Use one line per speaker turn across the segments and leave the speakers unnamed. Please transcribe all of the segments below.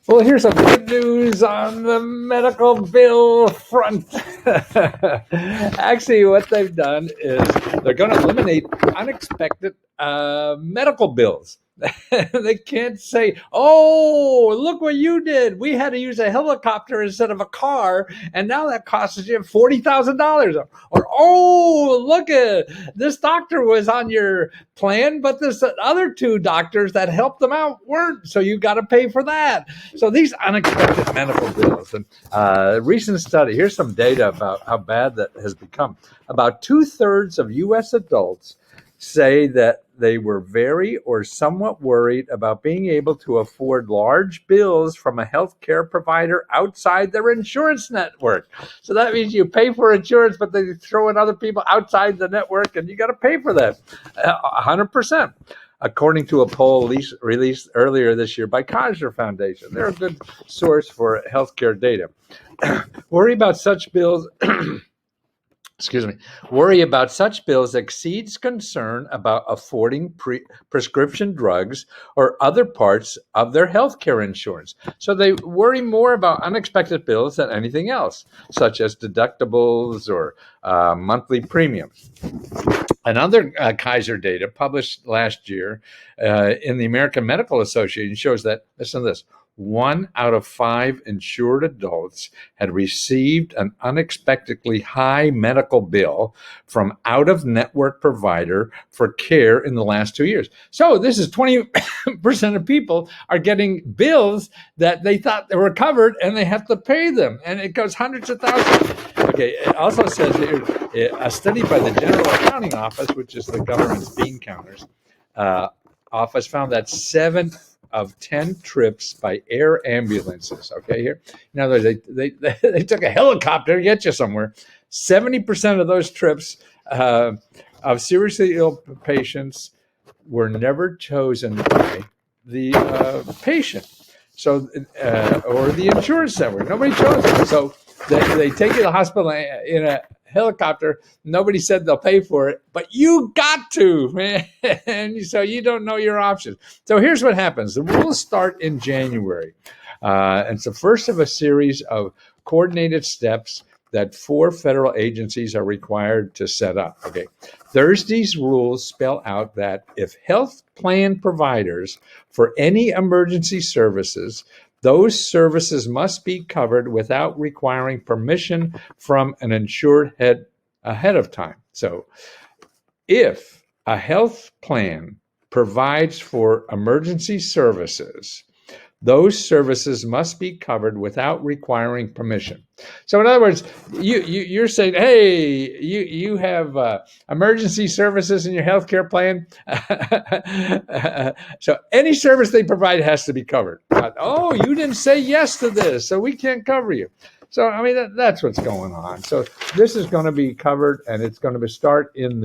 Well, here's some good news on the medical bill front. Actually, what they've done is they're going to eliminate unexpected medical bills. They can't say, "Oh, look what you did. We had to use a helicopter instead of a car, and now that costs you $40,000." Or, "Oh, look at this doctor was on your plan, but this other two doctors that helped them out weren't, so you got to pay for that." So these unexpected medical bills, and recent study, here's some data about how bad that has become. About 2/3 of U.S. adults say that they were very or somewhat worried about being able to afford large bills from a healthcare provider outside their insurance network. So that means you pay for insurance, but they throw in other people outside the network, and you got to pay for that 100%. According to a poll released earlier this year by Kaiser Foundation. They're a good source for healthcare data. Worry about such bills excuse me, worry about such bills exceeds concern about affording prescription drugs or other parts of their healthcare insurance. So they worry more about unexpected bills than anything else, such as deductibles or monthly premiums. Another Kaiser data published last year in the American Medical Association shows that, listen to this, 1 out of 5 insured adults had received an unexpectedly high medical bill from out-of-network provider for care in the last 2 years. So this is 20% of people are getting bills that they thought they were covered, and they have to pay them, and it goes hundreds of thousands. Okay, it also says here, a study by the General Accounting Office, which is the government's bean counters office, found that 7 of 10 trips by air ambulances. Okay, here. In other words, they took a helicopter to get you somewhere. 70% of those trips of seriously ill patients were never chosen by the patient. So, or the insurance network. Nobody chose it. So they take you to the hospital in a helicopter. Nobody said they'll pay for it, but you got to, man. And so you don't know your options. So here's what happens. The rules start in January. And it's the first of a series of coordinated steps that 4 federal agencies are required to set up. Okay. Thursday's rules spell out that if health plan providers for any emergency services, those services must be covered without requiring permission from an insured head ahead of time. So if a health plan provides for emergency services, those services must be covered without requiring permission. So, in other words, you're saying, "Hey, you have emergency services in your healthcare plan." So, any service they provide has to be covered. Oh, you didn't say yes to this, so we can't cover you. So, I mean, that's what's going on. So, this is going to be covered, and it's going to start in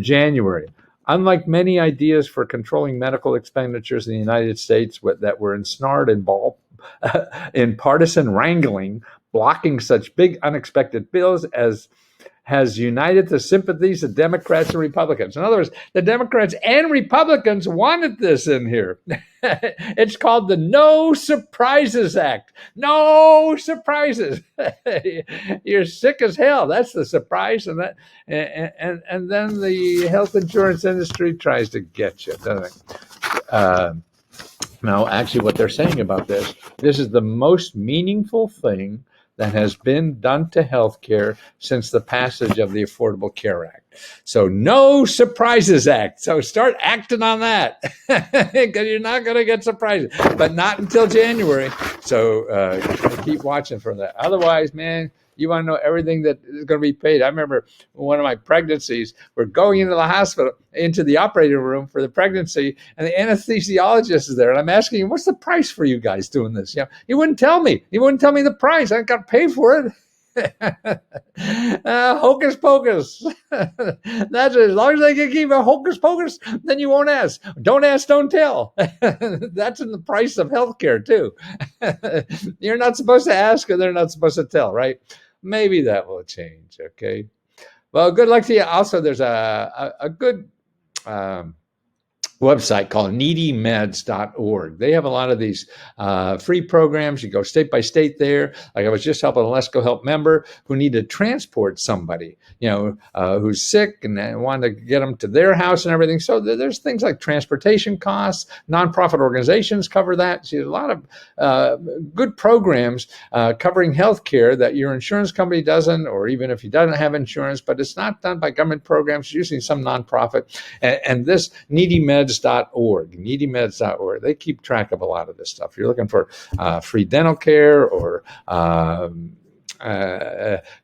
January. Unlike many ideas for controlling medical expenditures in the United States that were ensnared in partisan wrangling, blocking such big unexpected bills as has united the sympathies of Democrats and Republicans. In other words, the Democrats and Republicans wanted this in here. It's called the No Surprises Act. No surprises. You're sick as hell. That's the surprise, and then the health insurance industry tries to get you, doesn't it? Now, actually, what they're saying about this is the most meaningful thing that has been done to healthcare since the passage of the Affordable Care Act. So, No Surprises Act. So start acting on that, because you're not going to get surprises, but not until January. So keep watching for that. Otherwise, man, you want to know everything that is going to be paid. I remember one of my pregnancies, we're going into the hospital, into the operating room for the pregnancy, and the anesthesiologist is there. And I'm asking him, "What's the price for you guys doing this?" He wouldn't tell me. He wouldn't tell me the price. I got to pay for it. Hocus pocus. That's as long as they can keep a hocus pocus, then you won't ask. Don't ask, don't tell. That's in the price of healthcare too. You're not supposed to ask, and they're not supposed to tell, right? Maybe that will change. Okay. Well, good luck to you. Also, there's a good website called needymeds.org. They have a lot of these free programs. You go state by state there. Like I was just helping a Lesco Help member who needed to transport somebody, who's sick and wanted to get them to their house and everything. So there's things like transportation costs. Nonprofit organizations cover that. So a lot of good programs covering healthcare that your insurance company doesn't, or even if you doesn't have insurance, but it's not done by government programs, usually some nonprofit. And this needymeds.org, they keep track of a lot of this stuff. You're looking for free dental care or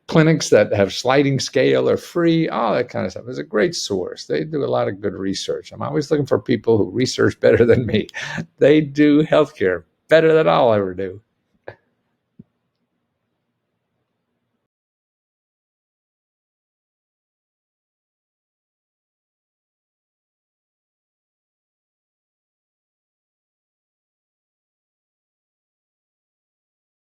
clinics that have sliding scale or free, all that kind of stuff. It's a great source. They do a lot of good research. I'm always looking for people who research better than me. They do healthcare better than I'll ever do.